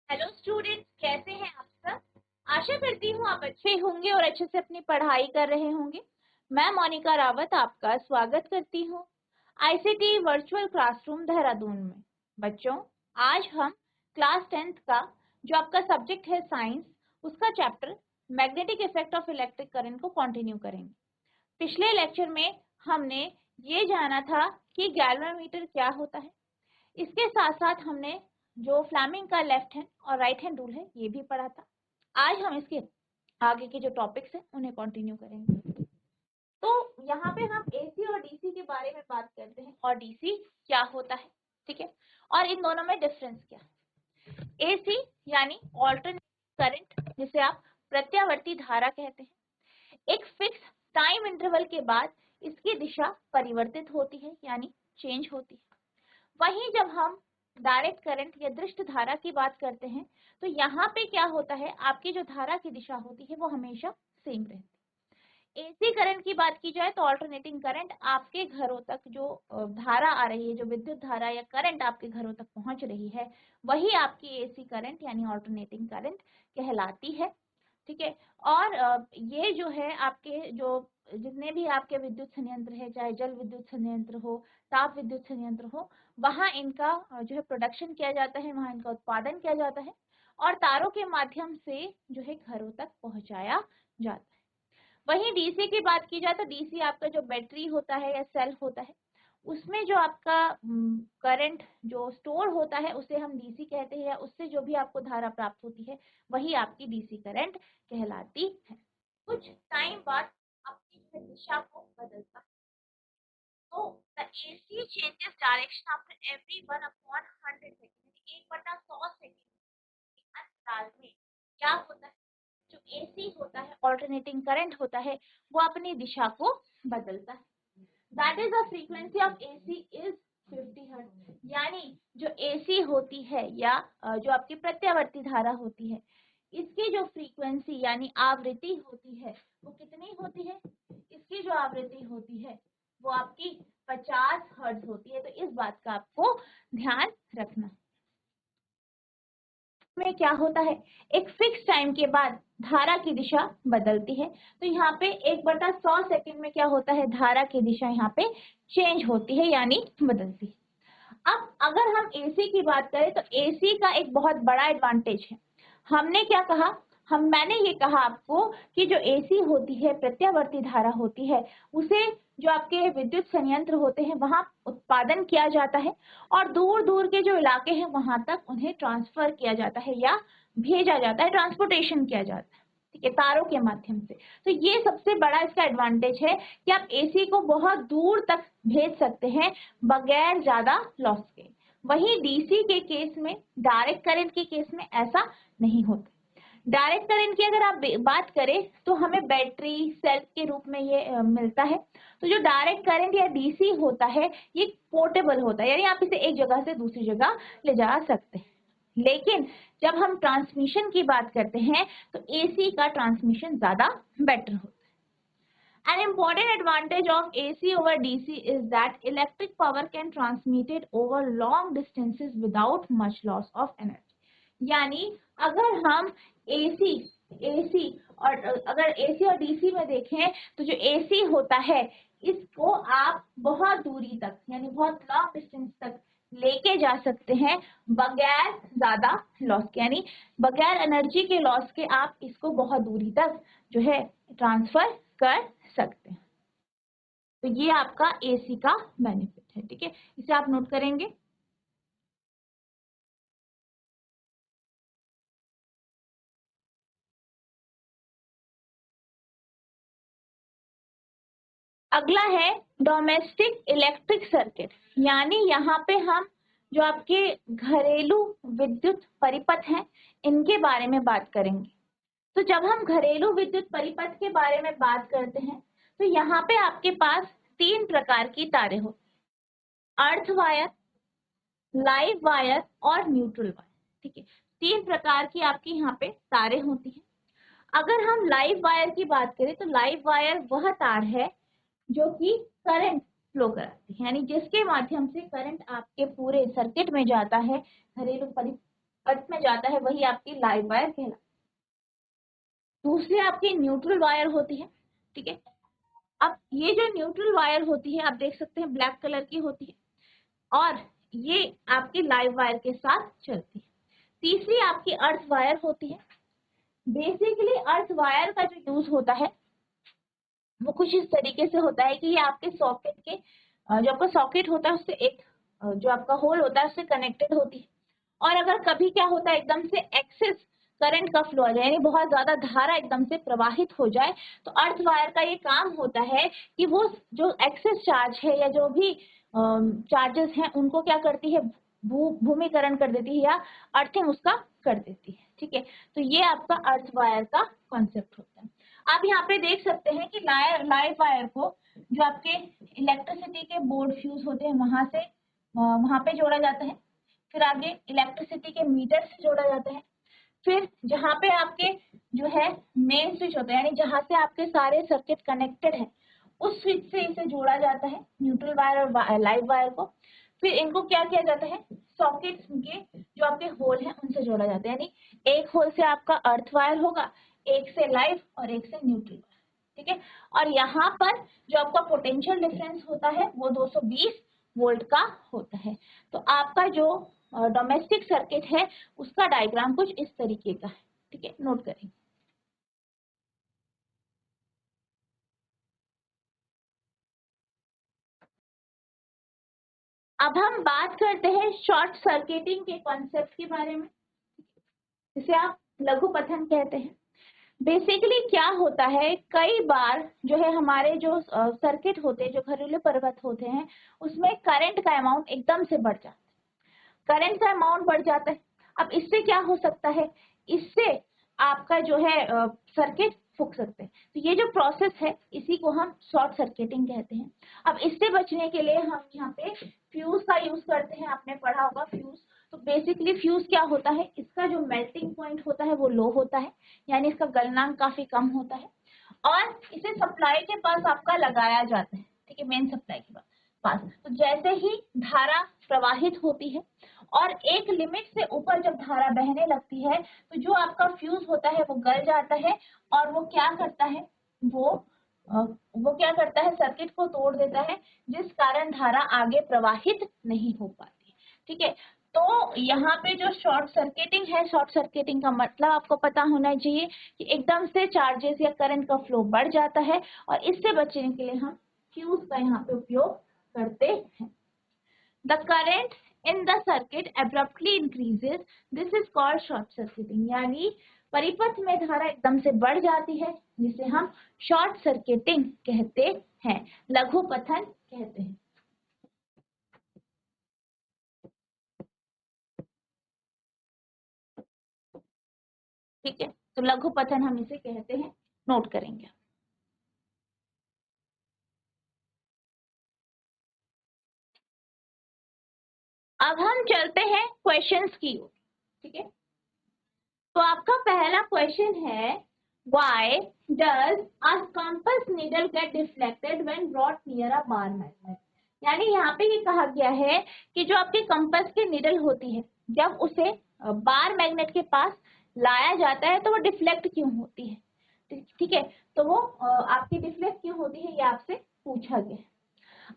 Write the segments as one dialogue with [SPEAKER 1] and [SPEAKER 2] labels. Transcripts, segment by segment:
[SPEAKER 1] Hello students, कैसे हैं आप सब। आशा करती हूँ आप अच्छे होंगे और अच्छे से अपनी पढ़ाई कर रहे होंगे। मैं मोनिका रावत आपका स्वागत करती हूँ आईसीटी वर्चुअल क्लासरूम देहरादून में। बच्चों, आज हम क्लास 10th का जो आपका सब्जेक्ट है साइंस, उसका chapter magnetic effect of electric current को कंटिन्यू करेंगे। पिछले लेक्चर में हमने ये जाना था कि गैल्वेनोमीटर क्या होता है। इसके साथ साथ हमने जो फ्लैमिंग का लेफ्ट हैंड और राइट हैंड रूल है ये भी पढ़ा था। आज हम इसके आगे के जो टॉपिक्स हैं उन्हें कंटिन्यू करेंगे। तो यहाँ पे हम एसी और डीसी के बारे में बात करते हैं और डीसी क्या होता है, ठीक है, और इन दोनों में डिफरेंस क्या है। एसी यानी ऑल्टरनेट करंट, जिसे आप प्रत्यावर्ती धारा कहते हैं। एक फिक्स टाइम इंटरवल के बाद इसकी दिशा परिवर्तित होती है यानी चेंज होती है। वहीं जब हम डायरेक्ट करंट या दृष्ट धारा की बात करते हैं तो यहाँ पे क्या होता है, आपकी जो धारा की दिशा होती है वो हमेशा सेम रहती है। एसी करंट की बात की जाए तो ऑल्टरनेटिंग करंट, आपके घरों तक जो धारा आ रही है, जो विद्युत धारा या करंट आपके घरों तक पहुंच रही है, वही आपकी एसी करंट यानी ऑल्टरनेटिंग करंट कहलाती है, ठीक है। और ये जो है आपके जो जितने भी आपके विद्युत संयंत्र है, चाहे जल विद्युत संयंत्र हो, ताप विद्युत संयंत्र हो, वहां इनका जो है प्रोडक्शन किया जाता है, वहां इनका उत्पादन किया जाता है और तारों के माध्यम से जो है घरों तक पहुंचाया जाता है। वहीं डीसी की बात की जाए तो डीसी आपका जो बैटरी होता है या सेल होता है, उसमें जो आपका करंट जो स्टोर होता है उसे हम डीसी कहते हैं, या उससे जो भी आपको धारा प्राप्त होती है वही आपकी डीसी करंट कहलाती है। कुछ टाइम बाद अपनी जो है दिशा को बदलता है। तो the AC changes direction after every 1/100 second, 1/100 second अंतराल में क्या होता है, जो एसी होता है, ऑल्टरनेटिंग करंट होता है, वो अपनी दिशा को बदलता है। That is the frequency of AC is 50 hertz. यानी जो एसी होती है या जो आपकी प्रत्यावर्ती धारा होती है, इसकी जो फ्रीक्वेंसी यानी आवृत्ति होती है वो कितनी होती है, इसकी जो आवृत्ति होती है वो आपकी 50 हर्ट्ज होती है। तो इस बात का आपको ध्यान रखना में क्या होता है, एक फिक्स टाइम के बाद धारा की दिशा बदलती है। तो यहाँ पे 1/100 सेकेंड में क्या होता है, धारा की दिशा यहाँ पे चेंज होती है यानी बदलती है। अब अगर हम एसी की बात करें तो एसी का एक बहुत बड़ा एडवांटेज है। हमने क्या कहा, मैंने ये कहा आपको कि जो एसी होती है, प्रत्यावर्ती धारा होती है, उसे जो आपके विद्युत संयंत्र होते हैं वहां उत्पादन किया जाता है और दूर दूर के जो इलाके हैं वहां तक उन्हें ट्रांसफर किया जाता है या भेजा जाता है, ट्रांसपोर्टेशन किया जाता है, ठीक है, तारों के माध्यम से। तो ये सबसे बड़ा इसका एडवांटेज है कि आप एसी को बहुत दूर तक भेज सकते हैं बगैर ज्यादा लॉस के। वहीं डीसी के केस में, डायरेक्ट करंट के केस में ऐसा नहीं होता। डायरेक्ट करंट की अगर आप बात करें तो हमें बैटरी सेल के रूप में ये मिलता है। तो जो डायरेक्ट करंट या डीसी होता है ये पोर्टेबल होता है, यानी आप इसे एक जगह से दूसरी जगह ले जा सकते हैं। लेकिन जब हम ट्रांसमिशन की बात करते हैं तो एसी का ट्रांसमिशन ज्यादा बेटर होता है। An important advantage of AC over DC is that electric power can transmitted over long distances without much loss of energy. यानी अगर हम एसी एसी और अगर एसी और डीसी में देखें तो जो एसी होता है इसको आप बहुत दूरी तक यानी बहुत लॉन्ग डिस्टेंस तक लेके जा सकते हैं बगैर ज्यादा लॉस के, यानी बगैर एनर्जी के लॉस के आप इसको बहुत दूरी तक जो है ट्रांसफर कर सकते हैं। तो ये आपका एसी का बेनिफिट है, ठीक है, इसे आप नोट करेंगे। अगला है डोमेस्टिक इलेक्ट्रिक सर्किट, यानी यहाँ पे हम जो आपके घरेलू विद्युत परिपथ हैं इनके बारे में बात करेंगे। तो जब हम घरेलू विद्युत परिपथ के बारे में बात करते हैं तो यहाँ पे आपके पास 3 प्रकार की तारें होती हैं, अर्थ वायर, लाइव वायर और न्यूट्रल वायर, ठीक है। 3 प्रकार की आपकी यहाँ पे तारें होती हैं। अगर हम लाइव वायर की बात करें तो लाइव वायर वह तार है जो कि करंट फ्लो कराती है, यानी जिसके माध्यम से करंट आपके पूरे सर्किट में जाता है, घरेलू अर्थ में जाता है वही आपकी लाइव वायर कहलाती है। दूसरी आपकी न्यूट्रल वायर होती है, ठीक है। अब ये जो न्यूट्रल वायर होती है आप देख सकते हैं ब्लैक कलर की होती है, और ये आपकी लाइव वायर के साथ चलती है। तीसरी आपकी अर्थ वायर होती है। बेसिकली अर्थ वायर का जो यूज होता है वो कुछ इस तरीके से होता है कि ये आपके सॉकेट के जो आपका सॉकेट होता है उससे एक जो आपका होल होता है उससे कनेक्टेड होती है। और अगर कभी क्या होता है एकदम से एक्सेस करंट का फ्लो आ जाए, यानी बहुत ज्यादा धारा एकदम से प्रवाहित हो जाए, तो अर्थ वायर का ये काम होता है कि वो जो एक्सेस चार्ज है या जो भी चार्जेस हैं उनको क्या करती है, भूमिकरण कर देती है या अर्थिंग उसका कर देती है, ठीक है। तो ये आपका अर्थ वायर का कॉन्सेप्ट होता है। आप यहाँ पे देख सकते हैं कि लाइव वायर को जो आपके इलेक्ट्रिसिटी के बोर्ड फ्यूज होते हैं वहां पे जोड़ा जाता है। फिर आगे इलेक्ट्रिसिटी के मीटर से जोड़ा जाता है। फिर जहाँ पे आपके जो है मेन स्विच होता है, यानी जहाँ से आपके सारे सर्किट कनेक्टेड है, उस स्विच से इसे जोड़ा जाता है, न्यूट्रल वायर और लाइव वायर को। फिर इनको क्या किया जाता है, सॉकेट्स के जो आपके होल हैं उनसे जोड़ा जाता है, यानी एक होल से आपका अर्थ वायर होगा, एक से लाइव और एक से न्यूट्रल वायर, ठीक है। और यहाँ पर जो आपका पोटेंशियल डिफरेंस होता है वो 220 वोल्ट का होता है। तो आपका जो डोमेस्टिक सर्किट है उसका डायग्राम कुछ इस तरीके का है, ठीक है, नोट करें। अब हम बात करते हैं शॉर्ट सर्किटिंग के कॉन्सेप्ट के बारे में, जिसे आप लघु पठन कहते हैं। बेसिकली क्या होता है, कई बार जो है हमारे जो सर्किट होते हैं, जो घरेलू परिपथ होते हैं, उसमें करंट का अमाउंट एकदम से बढ़ जाता है, करंट का अमाउंट बढ़ जाता है। अब इससे क्या हो सकता है, इससे आपका जो है सर्किट फूक सकते हैं। तो ये जो प्रोसेस है इसी को हम शॉर्ट सर्किटिंग कहते हैं। अब इससे बचने के लिए हम यहाँ पे फ्यूज का यूज करते हैं, आपने पढ़ा होगा फ्यूज। तो बेसिकली फ्यूज क्या होता है, इसका जो मेल्टिंग पॉइंट होता है वो लो होता है, यानी इसका गलनांक काफी कम होता है, और इसे सप्लाई के पास आपका लगाया जाता है, ठीक है, मेन सप्लाई के पास। तो जैसे ही धारा प्रवाहित होती है और एक लिमिट से ऊपर जब धारा बहने लगती है, तो जो आपका फ्यूज होता है वो गल जाता है, और वो क्या करता है, वो क्या करता है, सर्किट को तोड़ देता है, जिस कारण धारा आगे प्रवाहित नहीं हो पाती, ठीक है। तो यहाँ पे जो शॉर्ट सर्किटिंग है, शॉर्ट सर्किटिंग का मतलब आपको पता होना चाहिए कि एकदम से चार्जेस या करंट का फ्लो बढ़ जाता है, और इससे बचने के लिए हम फ्यूज का यहाँ पे उपयोग करते हैं। The current in the circuit abruptly increases, this is called short circuiting, यानी परिपथ में धारा एकदम से बढ़ जाती है, जिसे हम शॉर्ट सर्किटिंग कहते हैं, लघु पठन कहते हैं। ठीक है, तो लघु पठन हम इसे कहते हैं, नोट करेंगे। अब हम चलते हैं क्वेश्चंस की ओर, ठीक है। तो आपका पहला क्वेश्चन है, why does a compass needle get deflected when brought near a bar magnet? यानी यहाँ पे ये कहा गया है कि जो आपके कंपास की निडल होती है, जब उसे बार मैग्नेट के पास लाया जाता है तो वो डिफ्लेक्ट क्यों होती है, ठीक है। तो वो आपकी डिफ्लेक्ट क्यों होती है ये आपसे पूछा गया है।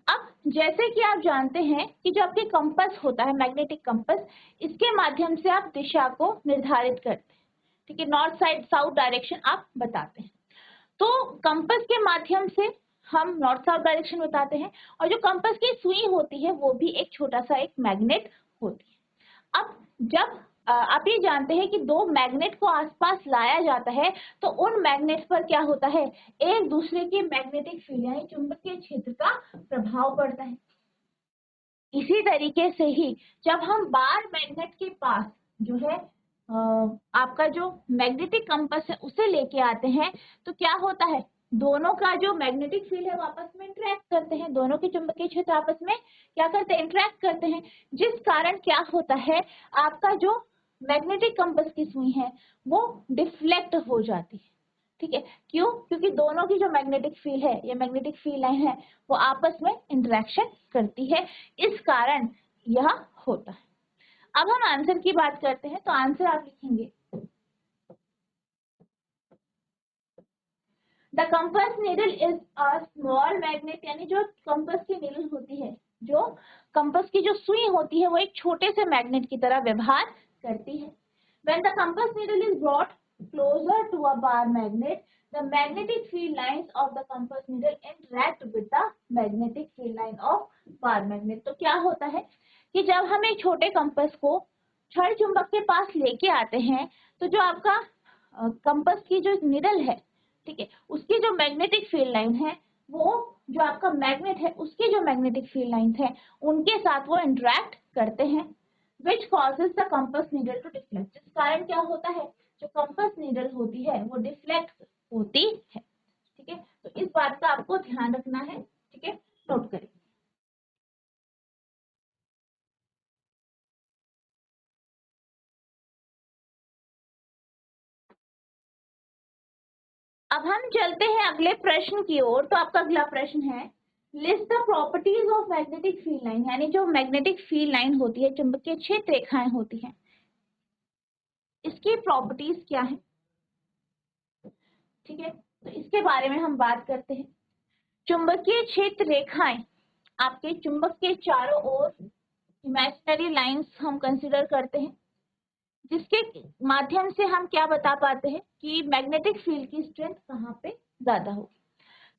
[SPEAKER 1] अब जैसे कि आप जानते हैं कि जो आपके कंपास होता है, मैग्नेटिक कंपास, इसके माध्यम से आप दिशा को निर्धारित करते हैं, ठीक है, नॉर्थ साइड साउथ डायरेक्शन आप बताते हैं। तो कंपास के माध्यम से हम नॉर्थ साउथ डायरेक्शन बताते हैं, और जो कंपास की सुई होती है वो भी एक छोटा सा एक मैग्नेट होती है। अब जब आप ये जानते हैं कि दो मैग्नेट को आसपास लाया जाता है, तो उन मैग्नेट पर क्या होता है, एक दूसरे के मैग्नेटिक फील्ड यानी चुंबकीय क्षेत्र का प्रभाव पड़ता है। इसी तरीके से ही जब हम बार मैग्नेट के पास जो है आपका जो मैग्नेटिक कंपास है उसे लेके आते हैं, तो क्या होता है, दोनों का जो मैग्नेटिक फील्ड है वो आपस में इंटरेक्ट करते हैं, दोनों के चुंबकीय क्षेत्र आपस में क्या करते हैं, इंटरेक्ट करते हैं, जिस कारण क्या होता है, आपका जो मैग्नेटिक कंपास की सुई है वो डिफ्लेक्ट हो जाती है, ठीक है। क्यों, क्योंकि दोनों की जो मैग्नेटिक फील्ड है या मैग्नेटिक फील्ड लाइन है वो आपस में इंटरेक्शन करती है, इस कारण यह होता है। अब हम आंसर की बात करते हैं, तो आंसर आप लिखेंगे the compass needle is a small magnet, यानी जो कंपास की नीडल होती है, जो कंपास की जो सुई होती है, वो एक छोटे से मैग्नेट की तरह व्यवहार करती है। When the compass needle is brought closer to a bar magnet, the magnetic field lines of the compass needle interact with the magnetic field line of bar magnet। तो क्या होता है कि जब हम एक छोटे कंपास को छड़ चुंबक के पास लेके आते हैं, तो जो आपका कंपास की जो निडल है, ठीक है, उसकी जो मैग्नेटिक फील्ड लाइन है, वो जो आपका मैग्नेट है उसके जो मैग्नेटिक फील्ड लाइंस है उनके साथ वो इंटरेक्ट करते हैं, which causes the compass needle to deflect। जिस कारण क्या होता है, जो कंपास नीडल होती है वो डिफ्लेक्ट होती है। ठीक है, तो इस बात का आपको ध्यान रखना है। ठीक है, नोट करें। अब हम चलते हैं अगले प्रश्न की ओर। तो आपका अगला प्रश्न है, list the properties of magnetic field line, यानी जो मैग्नेटिक फील्ड लाइन होती है, चुंबकीय क्षेत्र रेखाएं होती हैं, इसकी प्रॉपर्टीज क्या है। ठीक है, तो इसके बारे में हम बात करते हैं। चुंबकीय क्षेत्र रेखाएं आपके चुंबक के चारों ओर इमेजिनरी लाइंस हम कंसिडर करते हैं, जिसके माध्यम से हम क्या बता पाते हैं कि मैग्नेटिक फील्ड की स्ट्रेंथ कहाँ पे ज्यादा होगी।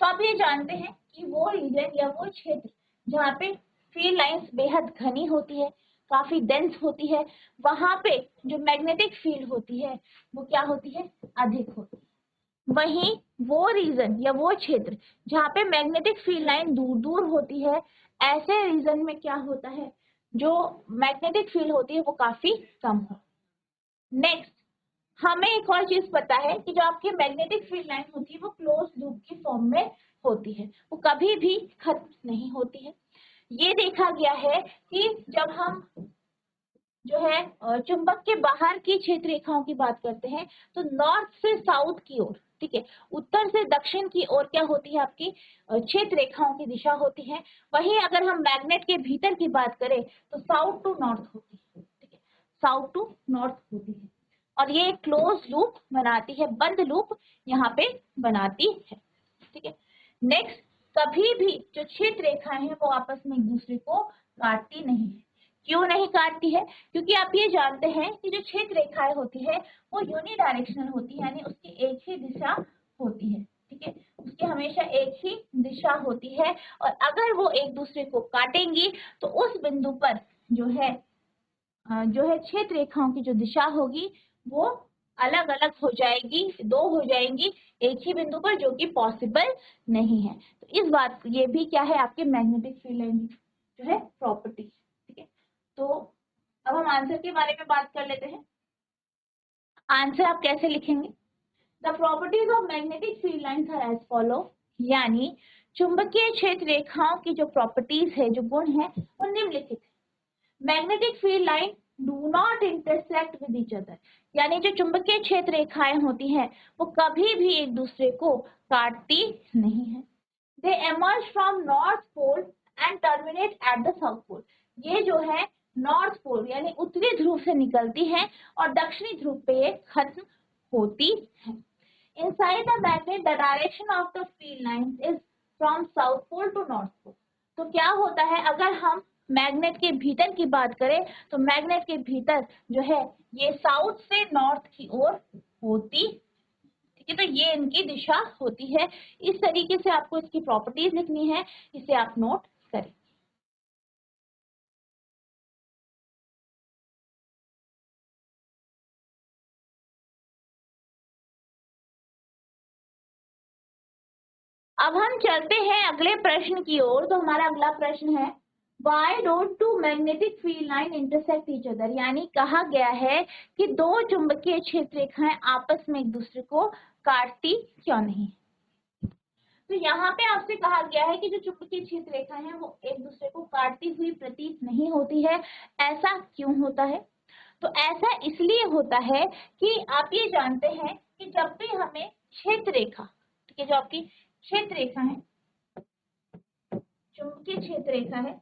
[SPEAKER 1] तो आप ये जानते हैं कि वो रीजन या वो क्षेत्र जहाँ पे फील्ड लाइंस बेहद घनी होती है, काफी डेंस होती है, वहां पे जो मैग्नेटिक फील्ड होती है वो क्या होती है, अधिक होती है। वहीं वो रीजन या वो क्षेत्र जहाँ पे मैग्नेटिक फील्ड लाइन दूर दूर होती है, ऐसे रीजन में क्या होता है, जो मैग्नेटिक फील्ड होती है वो काफी कम हो। नेक्स्ट, हमें एक और चीज पता है कि जो आपकी मैग्नेटिक फील्ड लाइन होती है वो क्लोज लूप की फॉर्म में होती है, वो कभी भी खत्म नहीं होती है। ये देखा गया है कि जब हम जो है चुंबक के बाहर की क्षेत्र रेखाओं की बात करते हैं, तो नॉर्थ से साउथ की ओर, ठीक है, उत्तर से दक्षिण की ओर क्या होती है, आपकी क्षेत्र रेखाओं की दिशा होती है। वहीं अगर हम मैग्नेट के भीतर की बात करें तो साउथ टू नॉर्थ होती है। ठीक है, साउथ टू नॉर्थ होती है, और ये एक क्लोज लूप बनाती है, बंद लूप यहाँ पे बनाती है। ठीक है, नेक्स्ट, कभी भी जो क्षेत्र रेखाएं हैं वो आपस में एक दूसरे को काटती नहीं है। क्यों नहीं काटती है, क्योंकि आप ये जानते हैं कि जो क्षेत्र रेखाएं होती है वो यूनिडायरेक्शनल होती है, यानी उसकी एक ही दिशा होती है। ठीक है, उसकी हमेशा एक ही दिशा होती है, और अगर वो एक दूसरे को काटेंगी तो उस बिंदु पर जो है क्षेत्र रेखाओं की जो दिशा होगी वो अलग अलग हो जाएगी, दो हो जाएंगी एक ही बिंदु पर, जो कि पॉसिबल नहीं है। तो इस बात, ये भी क्या है, आपके मैग्नेटिक फील्ड लाइन जो है प्रॉपर्टी। ठीक है, तो अब हम आंसर के बारे में बात कर लेते हैं। आंसर आप कैसे लिखेंगे, the properties of magnetic field lines are as follow, यानी चुंबकीय क्षेत्र रेखाओं की जो प्रॉपर्टीज है, जो गुण है, वो निम्नलिखित है। Magnetic field line do not intersect with each other, यानी जो चुंबकीय क्षेत्र रेखाएं होती हैं वो कभी भी एक दूसरे को काटती नहीं है। They emerge from north pole and terminate at the south pole, ये जो है नॉर्थ पोल यानी उत्तरी ध्रुव से निकलती है और दक्षिणी ध्रुव पे ये खत्म होती है। Inside the magnet the direction of the field lines is from south pole to north pole. तो क्या होता है, अगर हम मैग्नेट के भीतर की बात करें तो मैग्नेट के भीतर जो है ये साउथ से नॉर्थ की ओर होती। ठीक है, तो ये इनकी दिशा होती है। इस तरीके से आपको इसकी प्रॉपर्टीज लिखनी है, इसे आप नोट करें। अब हम चलते हैं अगले प्रश्न की ओर। तो हमारा अगला प्रश्न है, Why don't two magnetic field line intersect each other, यानी कहा गया है कि दो चुंबकीय क्षेत्र रेखाएं आपस में एक दूसरे को काटती क्यों नहीं। तो यहाँ पे आपसे कहा गया है कि जो चुंबकीय क्षेत्र रेखाएं हैं वो एक दूसरे को काटती हुई प्रतीत नहीं होती है, ऐसा क्यों होता है। तो ऐसा इसलिए होता है कि आप ये जानते हैं कि जब भी हमें क्षेत्र रेखा, ठीक है, जो आपकी क्षेत्र रेखा है, चुंबकीय क्षेत्र रेखा है,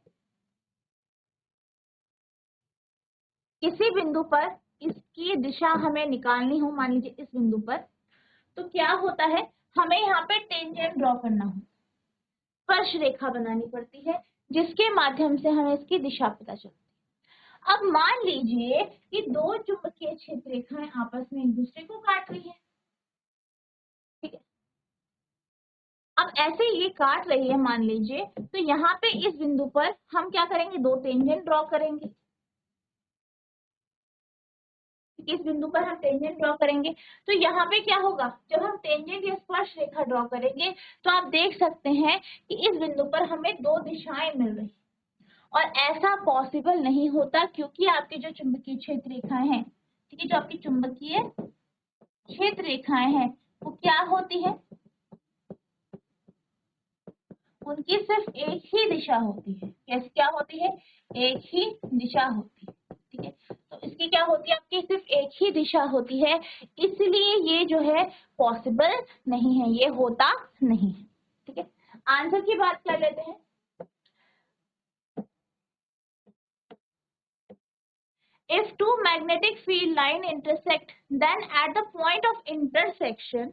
[SPEAKER 1] किसी बिंदु पर इसकी दिशा हमें निकालनी हो, मान लीजिए इस बिंदु पर, तो क्या होता है, हमें यहाँ पे टेंजेंट ड्रॉ करना हो, स्पर्श रेखा बनानी पड़ती है, जिसके माध्यम से हमें इसकी दिशा पता चलती है। अब मान लीजिए कि दो चुंबकीय क्षेत्र रेखाएं आपस में एक दूसरे को काट रही है, ठीक है। अब ऐसे ये काट रही है मान लीजिए, तो यहाँ पे इस बिंदु पर हम क्या करेंगे, दो टेंजेंट ड्रॉ करेंगे। इस बिंदु पर हम टेंजेंट ड्रॉ करेंगे, तो यहाँ पे क्या होगा, जब हम टेंजेंट या स्पर्श रेखा ड्रॉ करेंगे तो आप देख सकते हैं कि इस बिंदु पर हमें दो दिशाएं मिल रही, और ऐसा पॉसिबल नहीं होता क्योंकि आपकी जो चुंबकीय क्षेत्र रेखाएं हैं, ठीक है, जो आपकी चुंबकीय क्षेत्र रेखाएं हैं वो क्या होती है, उनकी सिर्फ एक ही दिशा होती है। कैसे, क्या होती है, एक ही दिशा होती है, ठीक है। तो इसकी क्या होती है, आपकी सिर्फ एक ही दिशा होती है, इसलिए ये जो है पॉसिबल नहीं है, ये होता नहीं है, ठीक है। आंसर की बात कर लेते हैं। If two magnetic field line intersect, then at the point of intersection,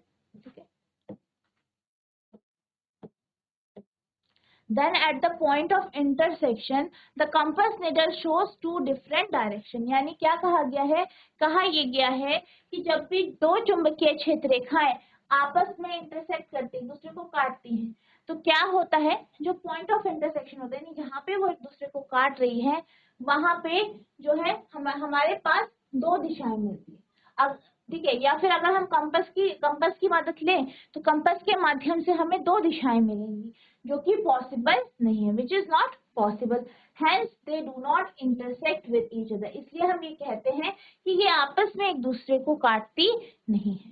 [SPEAKER 1] then at the point of intersection, the compass needle shows two different direction। यानी क्या कहा गया है, कहा ये गया है कि जब भी दो चुंबकीय क्षेत्र रेखाएं आपस में इंटरसेक्ट करती हैं, दूसरे को काटती हैं, तो क्या होता है, जो पॉइंट ऑफ इंटरसेक्शन होता है, जहाँ पे वो एक दूसरे को काट रही है, वहां पे जो है हमारे पास दो दिशाएं मिलती है। अब ठीक है, या फिर अगर हम कंपास की मदद लें तो कंपास के माध्यम से हमें दो दिशाएं मिलेंगी, जो कि पॉसिबल नहीं है, which is not possible, hence they do not intersect with each other. इसलिए हम ये कहते हैं कि ये आपस में एक दूसरे को काटती नहीं है,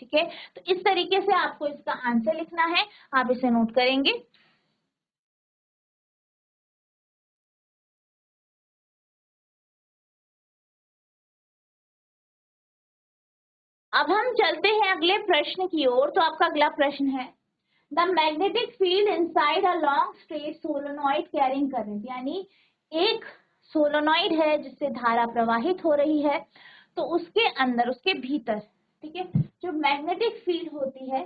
[SPEAKER 1] ठीक है। तो इस तरीके से आपको इसका आंसर लिखना है, आप इसे नोट करेंगे। अब हम चलते हैं अगले प्रश्न की ओर। तो आपका अगला प्रश्न है, the magnetic field inside a long straight solenoid carrying current. यानी एक सोलोनॉइड है जिससे धारा प्रवाहित हो रही है, तो उसके अंदर, उसके भीतर, ठीक है, जो मैग्नेटिक फील्ड होती है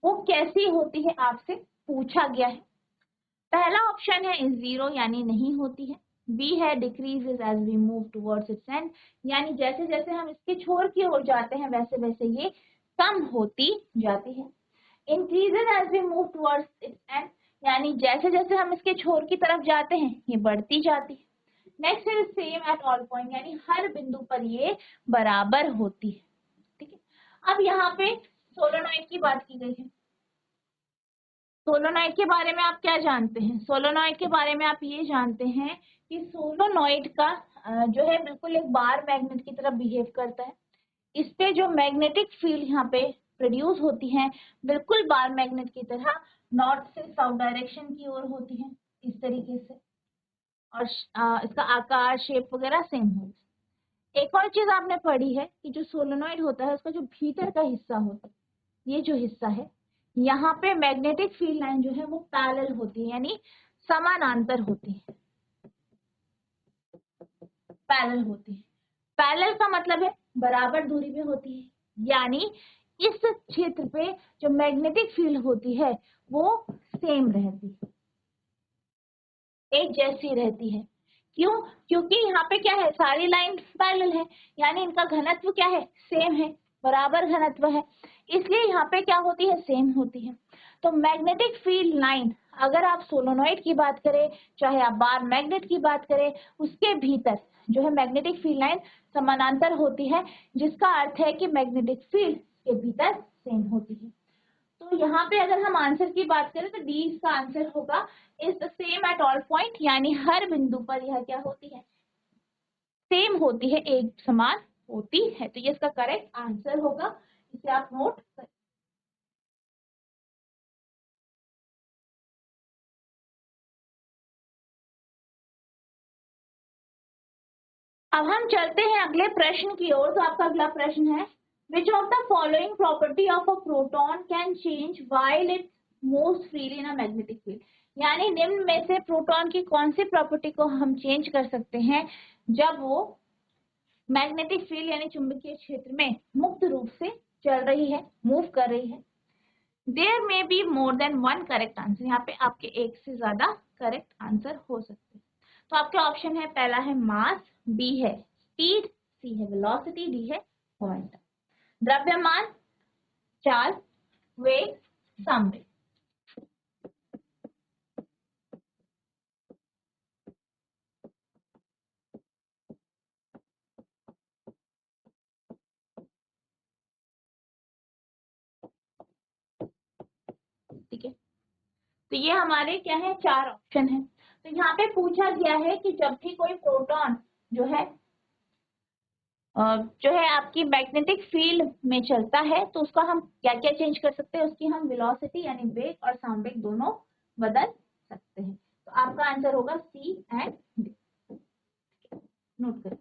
[SPEAKER 1] वो कैसी होती है, आपसे पूछा गया है। पहला ऑप्शन है जीरो, यानी नहीं होती है। बी है decreases as we move towards its end, यानी जैसे जैसे हम इसके छोर की ओर जाते हैं वैसे वैसे ये कम होती जाती है। Increases as we move towards its end, यानी जैसे जैसे हम इसके छोर की तरफ जाते हैं ये बढ़ती जाती है। नेक्स्ट है सेम एट ऑल पॉइंट, यानी हर बिंदु पर ये बराबर होती है, ठीक है। अब यहाँ पे सोलोनॉइड की बात की गई है। सोलोनॉइड के बारे में आप क्या जानते हैं, सोलोनॉइड के बारे में आप ये जानते हैं कि सोलोनॉइड का जो है बिल्कुल एक बार मैग्नेट की तरह बिहेव करता है। इस पे जो मैग्नेटिक फील्ड यहाँ पे प्रोड्यूस होती है बिल्कुल बार मैग्नेट की तरह नॉर्थ से साउथ डायरेक्शन की ओर होती है, इस तरीके से, और इसका आकार, शेप वगैरह सेम होगा। एक और चीज आपने पढ़ी है कि जो सोलोनॉइड होता है उसका जो भीतर का हिस्सा होता है, ये जो हिस्सा है, यहाँ पे मैग्नेटिक फील्ड लाइन जो है वो पैरेलल होती है, यानी समानांतर होती है, पैरेलल होती है। पैरेलल का मतलब है बराबर दूरी पे होती है, यानी इस क्षेत्र पे जो मैग्नेटिक फील्ड होती है वो सेम रहती है, एक जैसी रहती है। क्यों, क्योंकि यहाँ पे क्या है, सारी लाइन पैरेलल है, यानी इनका घनत्व क्या है, सेम है, बराबर घनत्व है, इसलिए यहाँ पे क्या होती है, सेम होती है। तो मैग्नेटिक फील्ड लाइन, अगर आप सोलोनॉइड की बात करें चाहे आप बार मैग्नेट की बात करें, उसके भीतर जो है मैग्नेटिक फील्ड लाइन समानांतर होती है, जिसका अर्थ है कि मैग्नेटिक फील्ड के भीतर सेम होती है। तो यहाँ पे अगर हम आंसर की बात करें तो डी इसका आंसर होगा, is the same at all point, यानी हर बिंदु पर यह क्या होती है, सेम होती है, एक समान होती है। तो ये इसका करेक्ट आंसर होगा, इसे आप नोट करें। अब हम चलते हैं अगले प्रश्न की ओर। तो आपका अगला प्रश्न है, which of the following property of a proton can change while it moves freely in a magnetic field. यानी निम्न में से प्रोटॉन की कौन सी प्रॉपर्टी को हम चेंज कर सकते हैं जब वो मैग्नेटिक फील्ड यानी चुंबकीय क्षेत्र में मुक्त रूप से चल रही है, मूव कर रही है। There may be more than one correct answer, यहाँ पे आपके एक से ज्यादा करेक्ट आंसर हो सकते हैं। तो आपके ऑप्शन है, पहला है मास, बी है स्पीड, सी है वेलोसिटी, डी है मोमेंटम। द्रव्यमान, चाल, वेग, संवेग। ठीक है, तो ये हमारे क्या है, चार ऑप्शन है। तो यहाँ पे पूछा गया है कि जब भी कोई प्रोटॉन जो है आपकी मैग्नेटिक फील्ड में चलता है तो उसका हम क्या क्या चेंज कर सकते हैं, उसकी हम वेलोसिटी यानी वेग और संवेग दोनों बदल सकते हैं। तो आपका आंसर होगा सी एंड डी। नोट करें।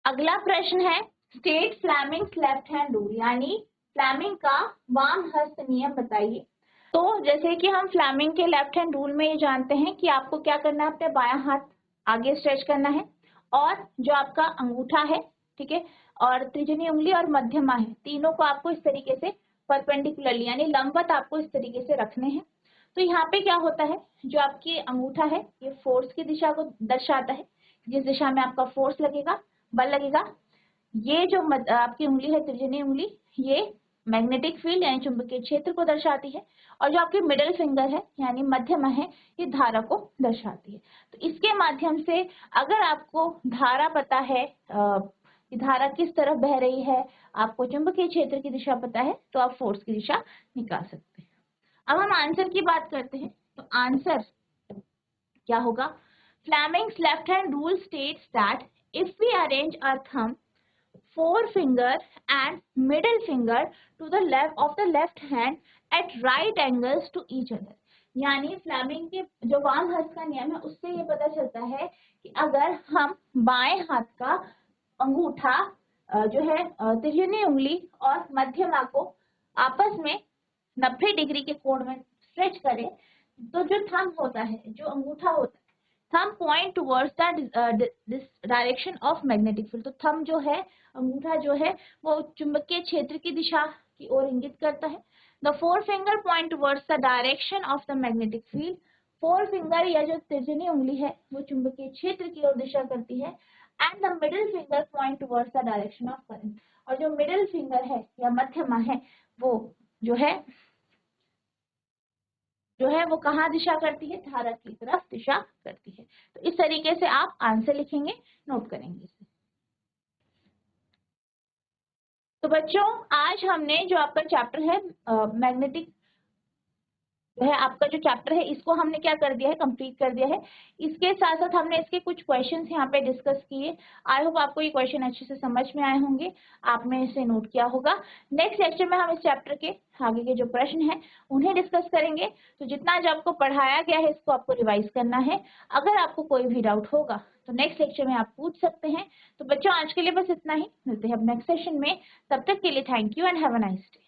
[SPEAKER 1] अगला प्रश्न है, state Fleming's left hand rule, यानी फ्लेमिंग का वाम हस्त नियम बताइए। तो जैसे कि हम फ्लेमिंग के लेफ्ट हैंड रूल में ये जानते हैं कि आपको क्या करना है, अपने बायां हाथ आगे स्ट्रेच करना है और जो आपका अंगूठा है, ठीक है, और तर्जनी उंगली और मध्यमा है, तीनों को आपको इस तरीके से परपेंडिकुलरली यानी लंबवत आपको इस तरीके से रखने हैं। तो यहाँ पे क्या होता है, जो आपकी अंगूठा है ये फोर्स की दिशा को दर्शाता है, जिस दिशा में आपका फोर्स लगेगा, बल लगेगा। ये जो आपकी उंगली है तर्जनी उंगली, ये मैग्नेटिक फील्ड यानी चुंबकीय क्षेत्र को दर्शाती है, और जो आपकी मिडिल फिंगर है यानी मध्यमा है, ये धारा को दर्शाती है। तो इसके माध्यम से अगर आपको धारा पता है कि धारा किस तरफ बह रही है, आपको चुंबकीय क्षेत्र की दिशा पता है, तो आप फोर्स की दिशा निकाल सकते हैं। अब हम आंसर की बात करते हैं। तो आंसर क्या होगा, Fleming's left hand rule states that if we arrange a thumb, forefinger and middle finger to the left of the left hand at right angles to each other। यानी फ्लेमिंग के जो वाम हस्त का नियम है उससे ये पता चलता है कि अगर हम बाएं हाथ का अंगूठा जो है तर्जनी उंगली और मध्यमा को आपस में 90 डिग्री के कोण में स्ट्रेच करें, तो जो थंब होता है, जो अंगूठा होता है, thumb point towards the direction of magnetic field. तो थंब जो है, अंगूठा जो है, वो चुंबकीय क्षेत्र की दिशा की ओर इंगित करता है। The four finger point towards the direction of the magnetic field. Four finger या जो तर्जनी उंगली है वो चुंबकीय क्षेत्र की ओर दिशा करती है। And the middle finger point towards the direction of current. और जो मिडिल फिंगर है या मध्यमा है वो जो है वो कहाँ दिशा करती है, धारा की तरफ दिशा करती है। तो इस तरीके से आप आंसर लिखेंगे, नोट करेंगे इसे। तो बच्चों आज हमने जो आपका चैप्टर है मैग्नेटिक जो है आपका जो चैप्टर है इसको हमने क्या कर दिया है, कंप्लीट कर दिया है। इसके साथ साथ हमने इसके कुछ क्वेश्चंस यहाँ पे डिस्कस किए। आई होप आपको ये क्वेश्चन अच्छे से समझ में आए होंगे, आपने इसे नोट किया होगा। नेक्स्ट लेक्चर में हम इस चैप्टर के आगे के जो प्रश्न हैं उन्हें डिस्कस करेंगे। तो जितना जो आपको पढ़ाया गया है इसको आपको रिवाइज करना है। अगर आपको कोई भी डाउट होगा तो नेक्स्ट लेक्चर में आप पूछ सकते हैं। तो बच्चों आज के लिए बस इतना ही, मिलते हैं अब नेक्स्ट सेशन में। तब तक के लिए thank you and have a nice day.